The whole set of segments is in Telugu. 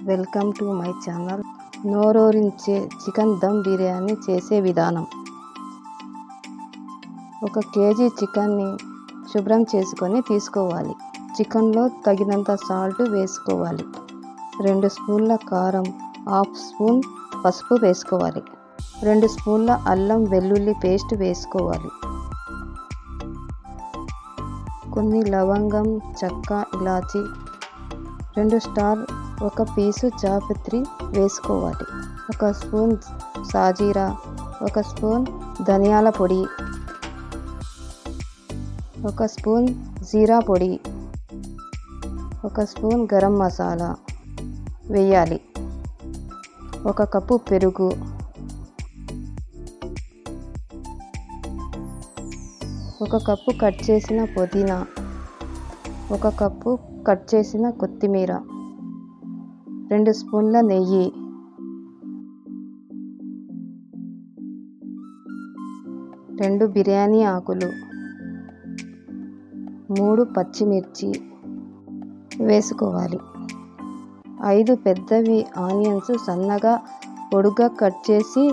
Welcome to my channel. నోరూరించే చికెన్ దమ్ బిర్యానీ చేసే విధానం. 1 కేజీ చికెన్ని శుభ్రం చేసుకొని తీసుకోవాలి. చికెన్లో తగినంత సాల్ట్ వేసుకోవాలి. 2 స్పూన్ల కారం, హాఫ్ స్పూన్ పసుపు వేసుకోవాలి. 2 స్పూన్ల అల్లం వెల్లుల్లి పేస్ట్ వేసుకోవాలి. కొన్ని లవంగం, చెక్క, ఇలాచి, 2 స్టార్, 1 పీసు జాపత్రి వేసుకోవాలి. 1 స్పూన్ సాజీరా, 1 స్పూన్ ధనియాల పొడి, 1 స్పూన్ జీరా పొడి, 1 స్పూన్ గరం మసాలా వేయాలి. 1 కప్పు పెరుగు, 1 కప్పు కట్ చేసిన పుదీనా, 1 కప్పు కట్ చేసిన కొత్తిమీర, 2 స్పూన్ల నెయ్యి, 2 బిర్యానీ ఆకులు, 3 పచ్చిమిర్చి వేసుకోవాలి. 5 పెద్దవి ఆనియన్స్ సన్నగా పొడుగ్గా కట్ చేసి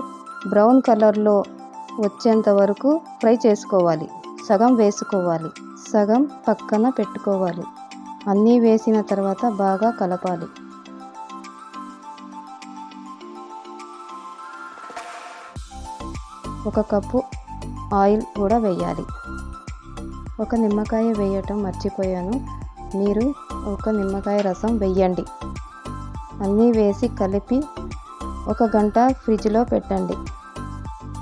బ్రౌన్ కలర్లో వచ్చేంత వరకు ఫ్రై చేసుకోవాలి. సగం వేసుకోవాలి, సగం పక్కన పెట్టుకోవాలి. అన్నీ వేసిన తర్వాత బాగా కలపాలి. ఒక కప్పు ఆయిల్ కూడా వేయాలి. 1 నిమ్మకాయ వేయటం మర్చిపోయాను, మీరు 1 నిమ్మకాయ రసం వేయండి. అన్నీ వేసి కలిపి 1 గంట ఫ్రిడ్జ్లో పెట్టండి.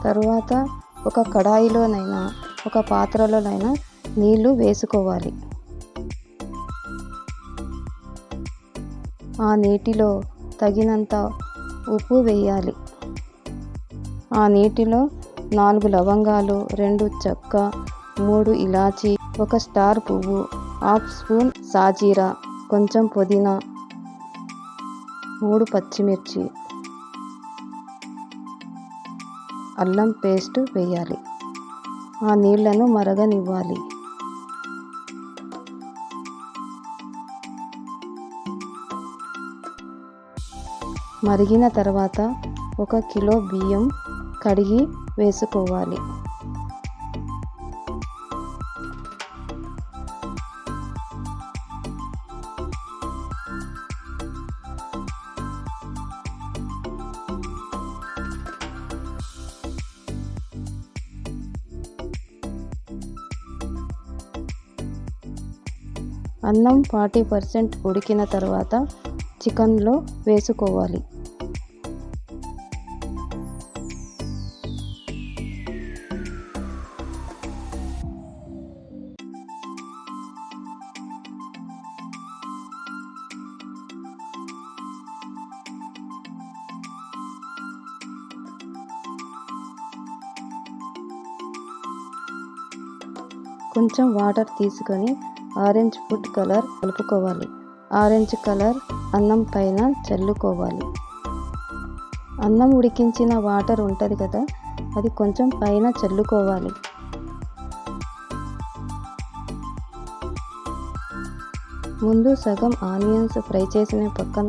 తరువాత ఒక కడాయిలోనైనా ఒక పాత్రలోనైనా నీళ్లు వేసుకోవాలి. ఆ నీటిలో తగినంత ఉప్పు వేయాలి. ఆ నీటిలో 4 లవంగాలు, 2 చెక్క, 3 ఇలాచి, 1 స్టార్ పువ్వు, హాఫ్ స్పూన్ సాజీరా, కొంచెం పుదీనా, 3 పచ్చిమిర్చి, అల్లం పేస్ట్ వేయాలి. ఆ నీళ్లను మరగనివ్వాలి. మరిగిన తర్వాత 1 కిలో బియ్యం కడిగి వేసుకోవాలి. అన్నం 40% ఉడికిన తర్వాత చికెన్లో వేసుకోవాలి. కొంచెం వాటర్ తీసుకొని ఆరెంజ్ ఫుడ్ కలర్ కలుపుకోవాలి. ఆరెంజ్ కలర్ అన్నం పైన చల్లుకోవాలి. అన్నం ఉడికించిన వాటర్ ఉంటుంది కదా, అది కొంచెం పైన చల్లుకోవాలి. ముందు సగం ఆనియన్స్ ఫ్రై చేసిన పక్కన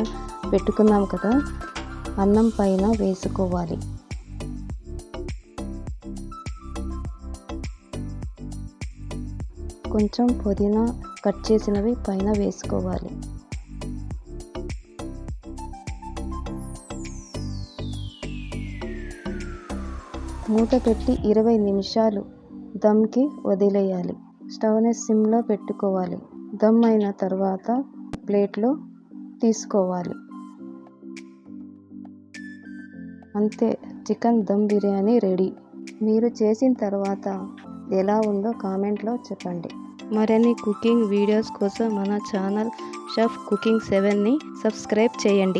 పెట్టుకున్నాం కదా, అన్నం పైన వేసుకోవాలి. కొంచెం పుదీనా కట్ చేసినవి పైన వేసుకోవాలి. మూత పెట్టి 20 నిమిషాలు దమ్కి వదిలేయాలి. స్టవ్ని సిమ్లో పెట్టుకోవాలి. దమ్ అయిన తర్వాత ప్లేట్లో తీసుకోవాలి. అంతే, చికెన్ దమ్ బిర్యానీ రెడీ. మీరు చేసిన తర్వాత ఎలా ఉందో కామెంట్లో చెప్పండి. మరిన్ని కుకింగ్ వీడియోస్ కోసం మన ఛానల్ షెఫ్ కుకింగ్ 7ని సబ్స్క్రైబ్ చేయండి.